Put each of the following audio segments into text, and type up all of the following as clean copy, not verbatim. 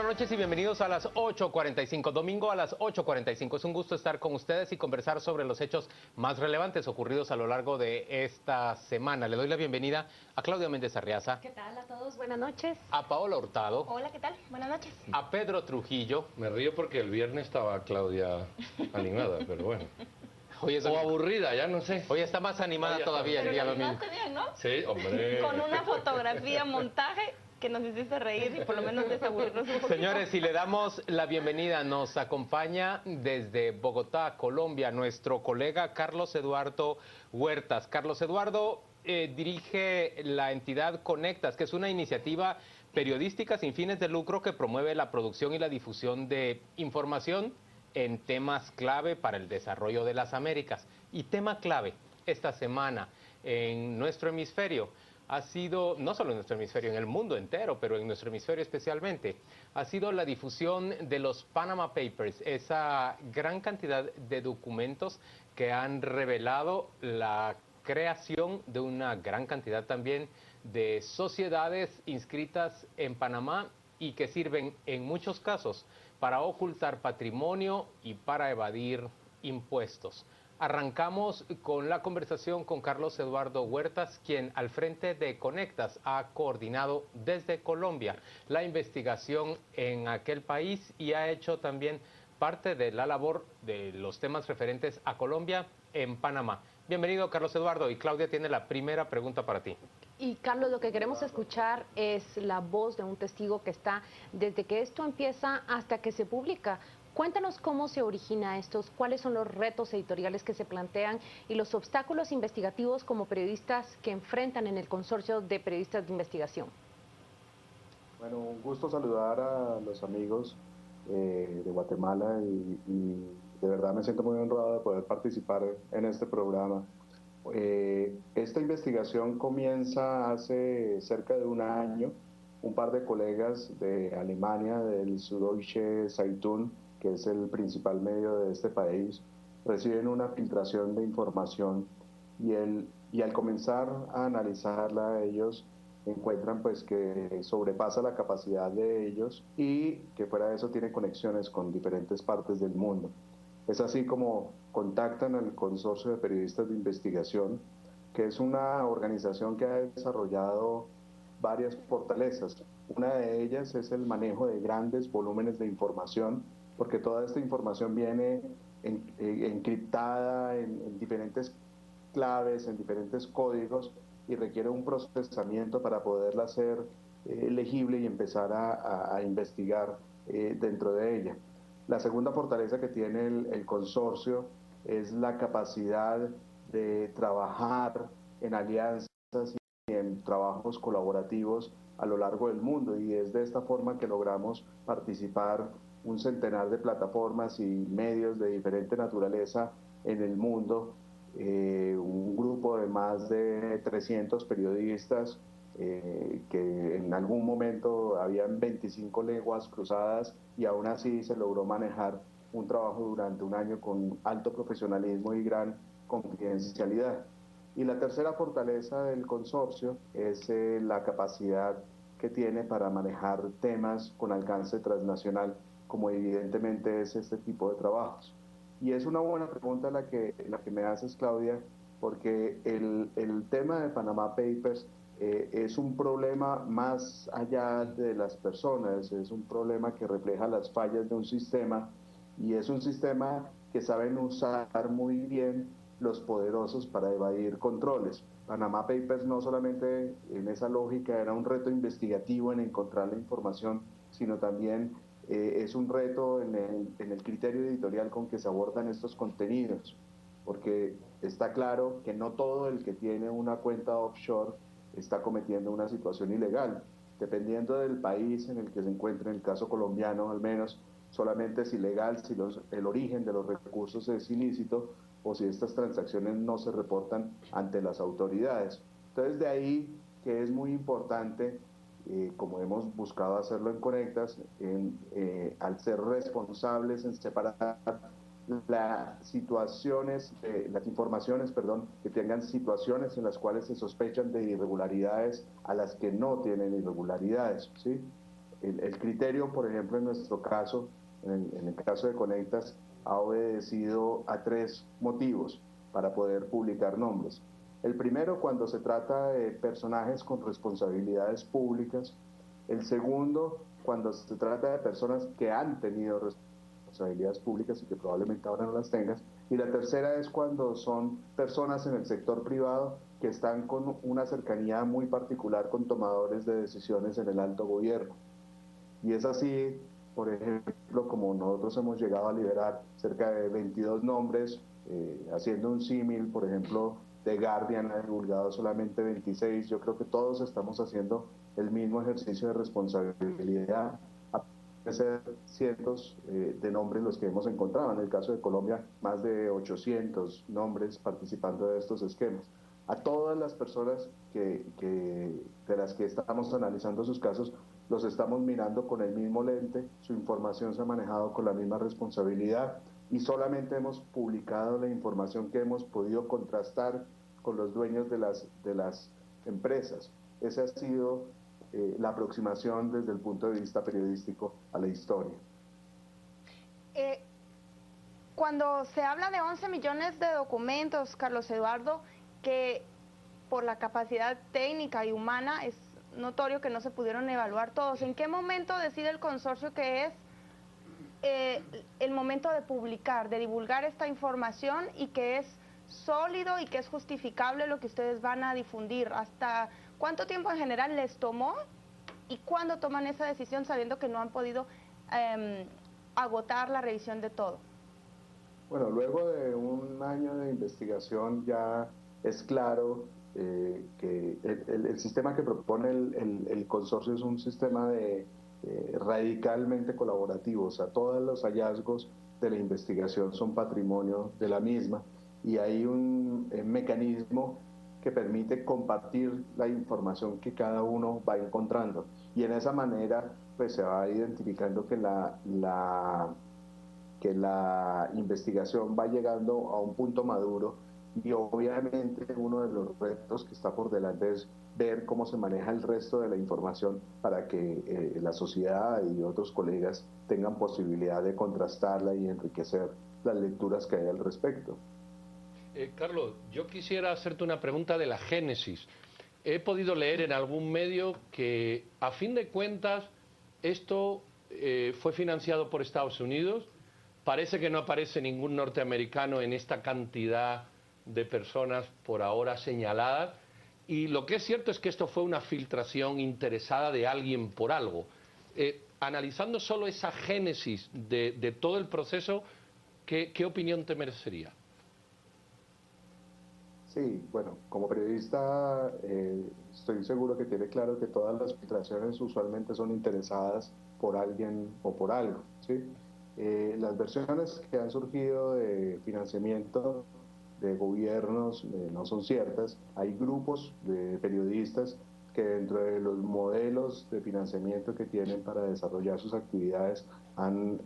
buenas noches y bienvenidos a las 8:45. Domingo a las 8:45. Es un gusto estar con ustedes y conversar sobre los hechos más relevantes ocurridos a lo largo de esta semana. Le doy la bienvenida a Claudia Méndez Arriaza. ¿Qué tal a todos? Buenas noches. A Paola Hurtado. Hola, ¿qué tal? Buenas noches. A Pedro Trujillo. Me río porque el viernes estaba Claudia animada, pero bueno. Hoy O aburrida, ya no sé. Hoy está más animada todavía el día domingo. Bien, ¿no? Sí, hombre. Con una fotografía, montaje que nos hiciste reír y por lo menos desaburrirnos un poquito. Señores, y le damos la bienvenida, nos acompaña desde Bogotá, Colombia, nuestro colega Carlos Eduardo Huertas. Carlos Eduardo dirige la entidad Conectas, que es una iniciativa periodística sin fines de lucro que promueve la producción y la difusión de información en temas clave para el desarrollo de las Américas. Y tema clave esta semana en nuestro hemisferio ha sido, no solo en nuestro hemisferio, en el mundo entero, pero en nuestro hemisferio especialmente, ha sido la difusión de los Panama Papers, esa gran cantidad de documentos que han revelado la creación de una gran cantidad también de sociedades inscritas en Panamá y que sirven en muchos casos para ocultar patrimonio y para evadir impuestos. Arrancamos con la conversación con Carlos Eduardo Huertas, quien al frente de Conectas ha coordinado desde Colombia la investigación en aquel país y ha hecho también parte de la labor de los temas referentes a Colombia en Panamá. Bienvenido, Carlos Eduardo, y Claudia tiene la primera pregunta para ti. Y Carlos, lo que queremos escuchar es la voz de un testigo que está desde que esto empieza hasta que se publica. Cuéntanos cómo se origina esto, cuáles son los retos editoriales que se plantean y los obstáculos investigativos como periodistas que enfrentan en el consorcio de periodistas de investigación. Bueno, un gusto saludar a los amigos de Guatemala y de verdad me siento muy honrado de poder participar en este programa. Esta investigación comienza hace cerca de un año. Un par de colegas de Alemania, del Süddeutsche Zeitung, que es el principal medio de este país, reciben una filtración de información y al comenzar a analizarla ellos encuentran pues que sobrepasa la capacidad de ellos y que fuera de eso tiene conexiones con diferentes partes del mundo. Es así como contactan al Consorcio de Periodistas de Investigación, que es una organización que ha desarrollado varias fortalezas. Una de ellas es el manejo de grandes volúmenes de información, porque toda esta información viene encriptada en diferentes claves, en diferentes códigos y requiere un procesamiento para poderla hacer legible y empezar a investigar dentro de ella. La segunda fortaleza que tiene el consorcio es la capacidad de trabajar en alianzas y en trabajos colaborativos a lo largo del mundo, y es de esta forma que logramos participar un centenar de plataformas y medios de diferente naturaleza en el mundo, un grupo de más de 300 periodistas que en algún momento habían 25 lenguas cruzadas y aún así se logró manejar un trabajo durante un año con alto profesionalismo y gran confidencialidad. Y la tercera fortaleza del consorcio es la capacidad que tiene para manejar temas con alcance transnacional, como evidentemente es este tipo de trabajos. Y es una buena pregunta la que me haces, Claudia, porque el tema de Panama Papers es un problema más allá de las personas, es un problema que refleja las fallas de un sistema, y es un sistema que saben usar muy bien los poderosos para evadir controles. Panama Papers no solamente en esa lógica era un reto investigativo en encontrar la información, sino también es un reto en el criterio editorial con que se abordan estos contenidos, porque está claro que no todo el que tiene una cuenta offshore está cometiendo una situación ilegal. Dependiendo del país en el que se encuentre, en el caso colombiano al menos, solamente es ilegal si el origen de los recursos es ilícito o si estas transacciones no se reportan ante las autoridades. Entonces, de ahí que es muy importante, como hemos buscado hacerlo en Conectas, al ser responsables en separar las informaciones, que tengan situaciones en las cuales se sospechan de irregularidades a las que no tienen irregularidades, ¿sí? el criterio, por ejemplo, en nuestro caso, en el caso de Conectas, ha obedecido a 3 motivos para poder publicar nombres. El primero, cuando se trata de personajes con responsabilidades públicas. El segundo, cuando se trata de personas que han tenido responsabilidades públicas y que probablemente ahora no las tengas. Y la tercera es cuando son personas en el sector privado que están con una cercanía muy particular con tomadores de decisiones en el alto gobierno. Y es así, por ejemplo, como nosotros hemos llegado a liberar cerca de 22 nombres, haciendo un símil, por ejemplo, The Guardian ha divulgado solamente 26. Yo creo que todos estamos haciendo el mismo ejercicio de responsabilidad, a ser cientos de nombres los que hemos encontrado. En el caso de Colombia, más de 800 nombres participando de estos esquemas. A todas las personas de las que estamos analizando sus casos, los estamos mirando con el mismo lente, su información se ha manejado con la misma responsabilidad y solamente hemos publicado la información que hemos podido contrastar con los dueños de las empresas. Esa ha sido la aproximación desde el punto de vista periodístico a la historia. Cuando se habla de 11 millones de documentos, Carlos Eduardo, que por la capacidad técnica y humana es notorio que no se pudieron evaluar todos, ¿en qué momento decide el consorcio que es el momento de publicar, de divulgar esta información y que es sólido y que es justificable lo que ustedes van a difundir? ¿Hasta cuánto tiempo en general les tomó y cuándo toman esa decisión sabiendo que no han podido agotar la revisión de todo? Bueno, luego de un año de investigación ya es claro que el sistema que propone el consorcio es un sistema radicalmente colaborativo. O sea, todos los hallazgos de la investigación son patrimonio de la misma y hay un mecanismo que permite compartir la información que cada uno va encontrando. Y en esa manera pues se va identificando que la investigación va llegando a un punto maduro y obviamente uno de los retos que está por delante es ver cómo se maneja el resto de la información para que la sociedad y otros colegas tengan posibilidad de contrastarla y enriquecer las lecturas que hay al respecto. Carlos, yo quisiera hacerte una pregunta de la génesis. He podido leer en algún medio que, a fin de cuentas, esto fue financiado por Estados Unidos. Parece que no aparece ningún norteamericano en esta cantidad de personas por ahora señaladas. Y lo que es cierto es que esto fue una filtración interesada de alguien por algo. Analizando solo esa génesis de todo el proceso, ¿qué opinión te merecería? Sí, bueno, como periodista estoy seguro que tiene claro que todas las filtraciones usualmente son interesadas por alguien o por algo, ¿sí? Las versiones que han surgido de financiamiento de gobiernos no son ciertas. Hay grupos de periodistas que dentro de los modelos de financiamiento que tienen para desarrollar sus actividades han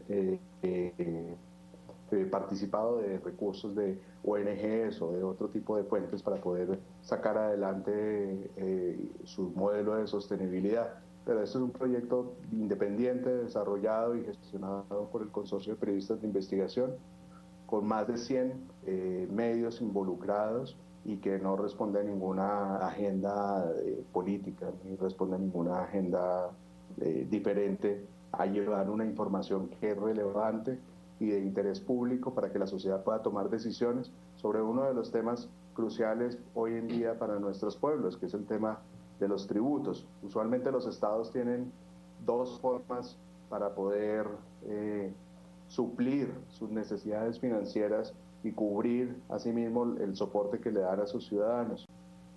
participado de recursos de ONGs o de otro tipo de fuentes para poder sacar adelante su modelo de sostenibilidad. Pero este es un proyecto independiente, desarrollado y gestionado por el Consorcio de Periodistas de Investigación, con más de 100 medios involucrados y que no responde a ninguna agenda política, ni responde a ninguna agenda diferente a llevar una información que es relevante y de interés público para que la sociedad pueda tomar decisiones sobre uno de los temas cruciales hoy en día para nuestros pueblos, que es el tema de los tributos. Usualmente los estados tienen 2 formas para poder suplir sus necesidades financieras y cubrir asimismo el soporte que le dan a sus ciudadanos.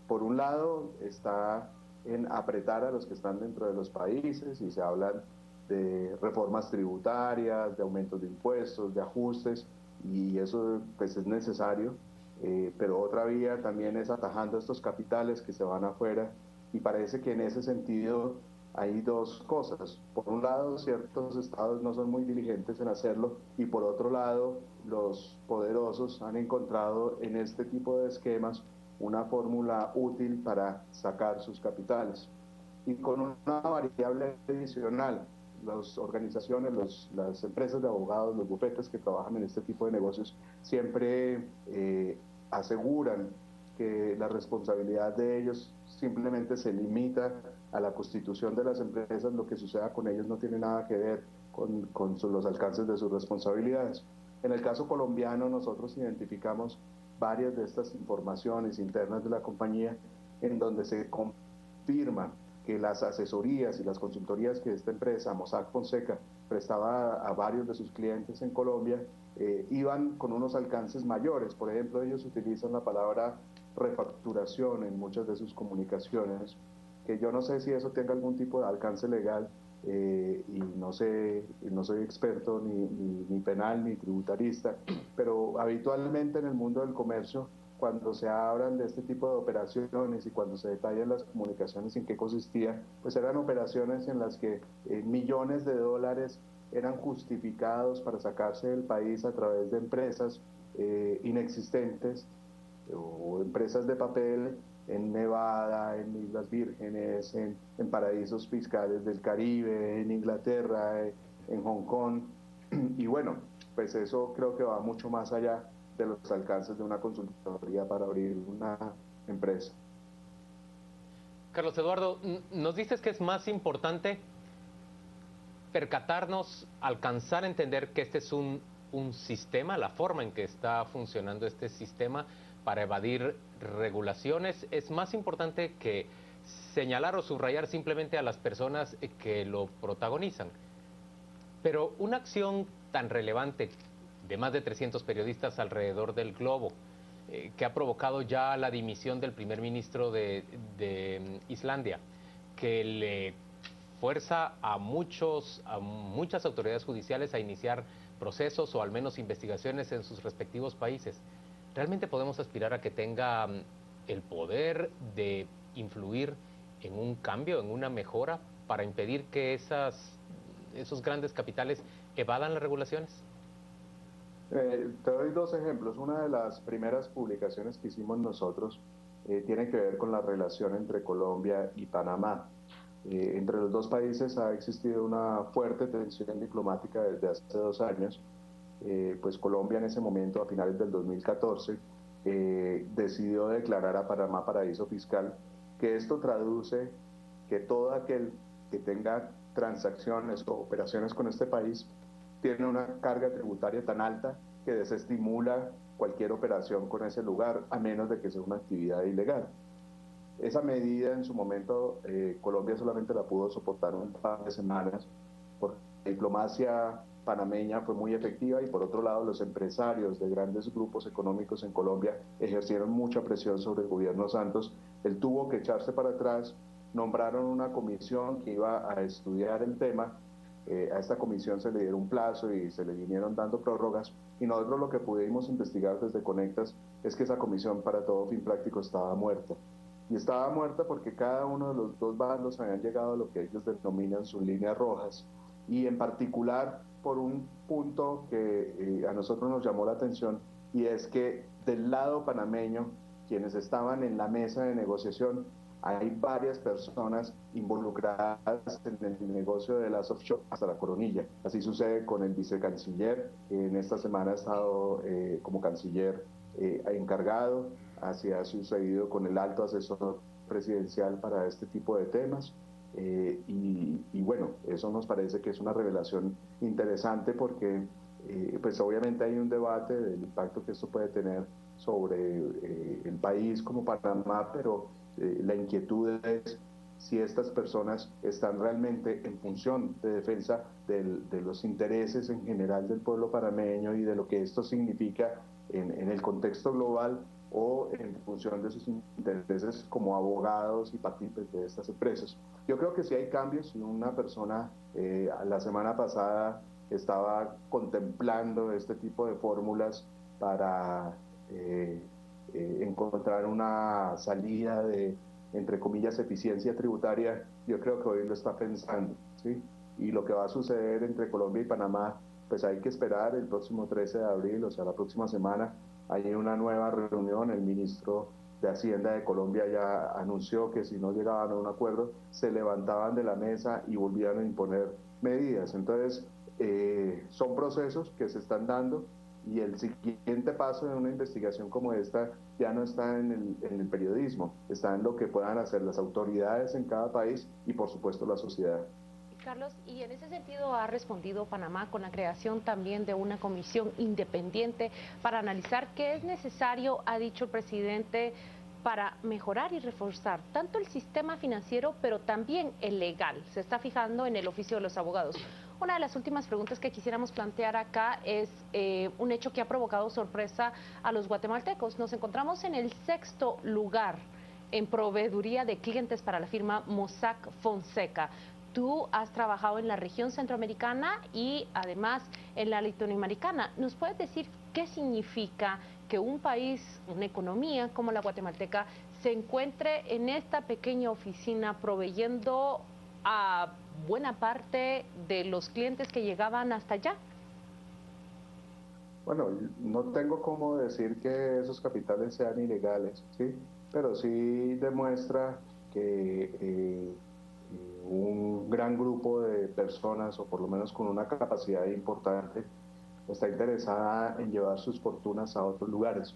Por un lado está en apretar a los que están dentro de los países y se hablan de reformas tributarias, de aumentos de impuestos, de ajustes, y eso pues es necesario, pero otra vía también es atajando estos capitales que se van afuera, y parece que en ese sentido hay 2 cosas. Por un lado, ciertos estados no son muy diligentes en hacerlo, y por otro lado, los poderosos han encontrado en este tipo de esquemas una fórmula útil para sacar sus capitales. y con una variable adicional. Las organizaciones, las empresas de abogados, los bufetes que trabajan en este tipo de negocios siempre aseguran que la responsabilidad de ellos simplemente se limita a la constitución de las empresas. Lo que suceda con ellos no tiene nada que ver con los alcances de sus responsabilidades. En el caso colombiano, nosotros identificamos varias de estas informaciones internas de la compañía en donde se confirma que las asesorías y las consultorías que esta empresa, Mossack Fonseca, prestaba a varios de sus clientes en Colombia, iban con unos alcances mayores. Por ejemplo, ellos utilizan la palabra refacturación en muchas de sus comunicaciones, que yo no sé si eso tenga algún tipo de alcance legal, y no sé, no soy experto ni penal ni tributarista, pero habitualmente en el mundo del comercio, cuando se hablan de este tipo de operaciones y cuando se detallan las comunicaciones en qué consistía, pues eran operaciones en las que millones de dólares eran justificados para sacarse del país a través de empresas inexistentes o empresas de papel en Nevada, en Islas Vírgenes, en paraísos fiscales del Caribe, en Inglaterra, en Hong Kong. Y bueno, pues eso creo que va mucho más allá de los alcances de una consultoría para abrir una empresa. Carlos Eduardo, nos dices que es más importante percatarnos, alcanzar a entender que este es un sistema, la forma en que está funcionando este sistema para evadir regulaciones, es más importante que señalar o subrayar simplemente a las personas que lo protagonizan. Pero una acción tan relevante de más de 300 periodistas alrededor del globo, que ha provocado ya la dimisión del primer ministro de Islandia, que le fuerza a muchas autoridades judiciales a iniciar procesos o al menos investigaciones en sus respectivos países. ¿Realmente podemos aspirar a que tenga el poder de influir en un cambio, en una mejora, para impedir que esos grandes capitales evadan las regulaciones? Te doy dos ejemplos. Una de las primeras publicaciones que hicimos nosotros tiene que ver con la relación entre Colombia y Panamá. Entre los dos países ha existido una fuerte tensión diplomática desde hace 2 años. Pues Colombia en ese momento, a finales del 2014, decidió declarar a Panamá paraíso fiscal, que esto traduce que todo aquel que tenga transacciones o operaciones con este país tiene una carga tributaria tan alta que desestimula cualquier operación con ese lugar, a menos de que sea una actividad ilegal. Esa medida en su momento Colombia solamente la pudo soportar un par de semanas, porque la diplomacia panameña fue muy efectiva y por otro lado los empresarios de grandes grupos económicos en Colombia ejercieron mucha presión sobre el gobierno Santos. Él tuvo que echarse para atrás, nombraron una comisión que iba a estudiar el tema. A esta comisión se le dieron un plazo y se le vinieron dando prórrogas, y nosotros lo que pudimos investigar desde Conectas es que esa comisión para todo fin práctico estaba muerta. Y estaba muerta porque cada uno de los dos bandos habían llegado a lo que ellos denominan sus líneas rojas, y en particular por un punto que a nosotros nos llamó la atención, y es que del lado panameño, quienes estaban en la mesa de negociación, hay varias personas involucradas en el negocio de las offshore hasta la coronilla. Así sucede con el vicecanciller, que en esta semana ha estado como canciller encargado. Así ha sucedido con el alto asesor presidencial para este tipo de temas. Y bueno, eso nos parece que es una revelación interesante porque pues obviamente hay un debate del impacto que esto puede tener sobre el país como Panamá, pero la inquietud es si estas personas están realmente en función de defensa de los intereses en general del pueblo panameño y de lo que esto significa en el contexto global, o en función de sus intereses como abogados y partícipes de estas empresas. Yo creo que sí hay cambios. Una persona la semana pasada estaba contemplando este tipo de fórmulas para encontrar una salida de, entre comillas, eficiencia tributaria. Yo creo que hoy lo está pensando, ¿sí? Y lo que va a suceder entre Colombia y Panamá, pues hay que esperar el próximo 13 de abril, o sea, la próxima semana. Hay una nueva reunión, el ministro de Hacienda de Colombia ya anunció que si no llegaban a un acuerdo, se levantaban de la mesa y volvían a imponer medidas. Entonces, son procesos que se están dando y el siguiente paso de una investigación como esta ya no está en el periodismo, está en lo que puedan hacer las autoridades en cada país y por supuesto la sociedad. Carlos, y en ese sentido ha respondido Panamá con la creación también de una comisión independiente para analizar qué es necesario, ha dicho el presidente, para mejorar y reforzar tanto el sistema financiero, pero también el legal. Se está fijando en el oficio de los abogados. Una de las últimas preguntas que quisiéramos plantear acá es un hecho que ha provocado sorpresa a los guatemaltecos. Nos encontramos en el 6º lugar en proveeduría de clientes para la firma Mossack Fonseca. Tú has trabajado en la región centroamericana y además en la latinoamericana. ¿Nos puedes decir qué significa que un país, una economía como la guatemalteca, se encuentre en esta pequeña oficina proveyendo a buena parte de los clientes que llegaban hasta allá? Bueno, no tengo cómo decir que esos capitales sean ilegales, ¿sí? Pero sí demuestra que un gran grupo de personas, o por lo menos con una capacidad importante, está interesada en llevar sus fortunas a otros lugares.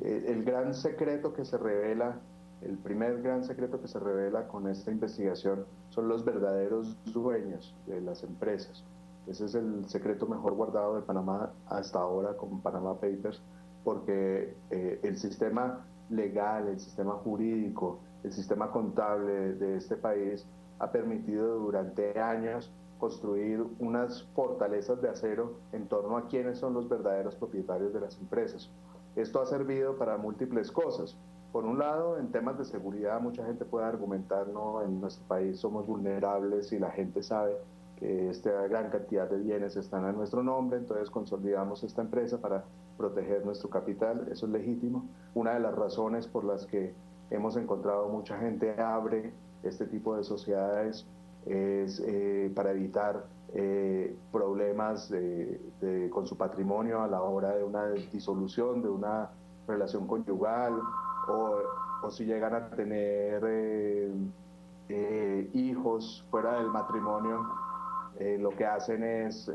El gran secreto que se revela, el primer gran secreto que se revela con esta investigación son los verdaderos dueños de las empresas. Ese es el secreto mejor guardado de Panamá hasta ahora con Panama Papers, porque el sistema legal, el sistema jurídico, el sistema contable de este país ha permitido durante años construir unas fortalezas de acero en torno a quiénes son los verdaderos propietarios de las empresas. Esto ha servido para múltiples cosas. Por un lado, en temas de seguridad, mucha gente puede argumentar, no, en nuestro país somos vulnerables y la gente sabe que esta gran cantidad de bienes están a nuestro nombre, entonces consolidamos esta empresa para proteger nuestro capital, eso es legítimo. Una de las razones por las que hemos encontrado mucha gente abre este tipo de sociedades es para evitar problemas con su patrimonio a la hora de una disolución de una relación conyugal o si llegan a tener hijos fuera del matrimonio, lo que hacen es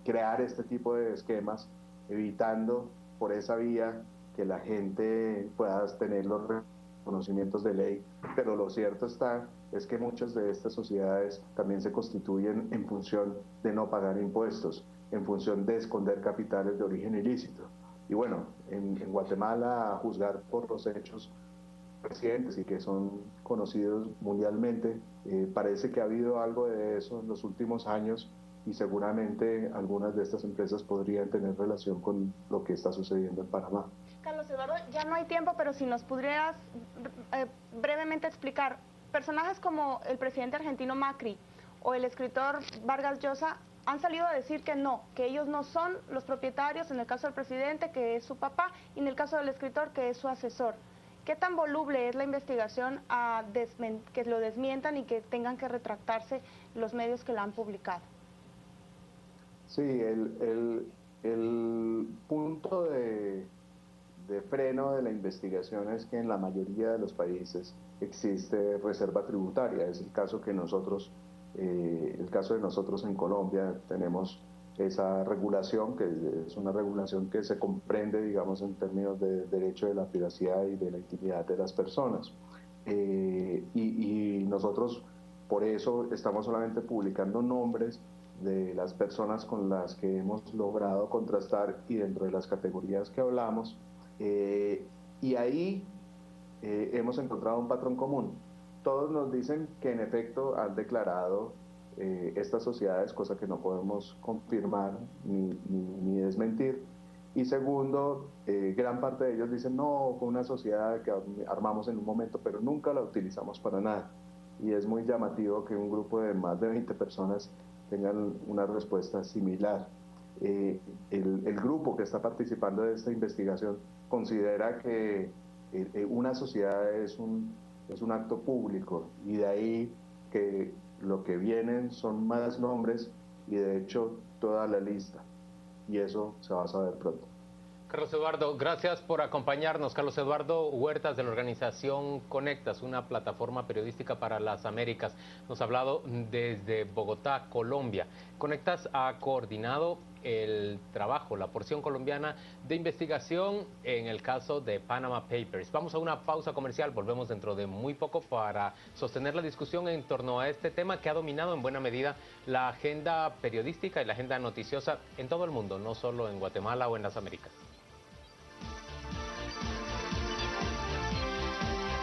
crear este tipo de esquemas, evitando por esa vía que la gente pueda tener los conocimientos de ley, pero lo cierto es que muchas de estas sociedades también se constituyen en función de no pagar impuestos, en función de esconder capitales de origen ilícito. Y bueno, en Guatemala, a juzgar por los hechos recientes y que son conocidos mundialmente, parece que ha habido algo de eso en los últimos años y seguramente algunas de estas empresas podrían tener relación con lo que está sucediendo en Panamá. Carlos Eduardo, ya no hay tiempo, pero si nos pudieras brevemente explicar, personajes como el presidente argentino Macri o el escritor Vargas Llosa han salido a decir que no, que ellos no son los propietarios, en el caso del presidente, que es su papá, y en el caso del escritor, que es su asesor. ¿Qué tan voluble es la investigación a que lo desmientan y que tengan que retractarse los medios que la han publicado? Sí, el punto de freno de la investigación es que en la mayoría de los países existe reserva tributaria. Es el caso que nosotros, el caso de nosotros en Colombia tenemos esa regulación, que es una regulación que se comprende, digamos, en términos de derecho de la privacidad y de la intimidad de las personas. Y nosotros por eso estamos solamente publicando nombres de las personas con las que hemos logrado contrastar y dentro de las categorías que hablamos, y ahí hemos encontrado un patrón común. Todos nos dicen que en efecto han declarado estas sociedades, cosa que no podemos confirmar ni desmentir. Y segundo, gran parte de ellos dicen, no, fue una sociedad que armamos en un momento, pero nunca la utilizamos para nada. Y es muy llamativo que un grupo de más de 20 personas tengan una respuesta similar. El grupo que está participando de esta investigación considera que una sociedad es un acto público y de ahí que lo que vienen son más nombres y de hecho toda la lista, y eso se va a saber pronto. Carlos Eduardo, gracias por acompañarnos. Carlos Eduardo Huertas, de la organización Conectas, una plataforma periodística para las Américas. Nos ha hablado desde Bogotá, Colombia. Conectas ha coordinado el trabajo, la porción colombiana de investigación en el caso de Panama Papers. Vamos a una pausa comercial, volvemos dentro de muy poco para sostener la discusión en torno a este tema que ha dominado en buena medida la agenda periodística y la agenda noticiosa en todo el mundo, no solo en Guatemala o en las Américas.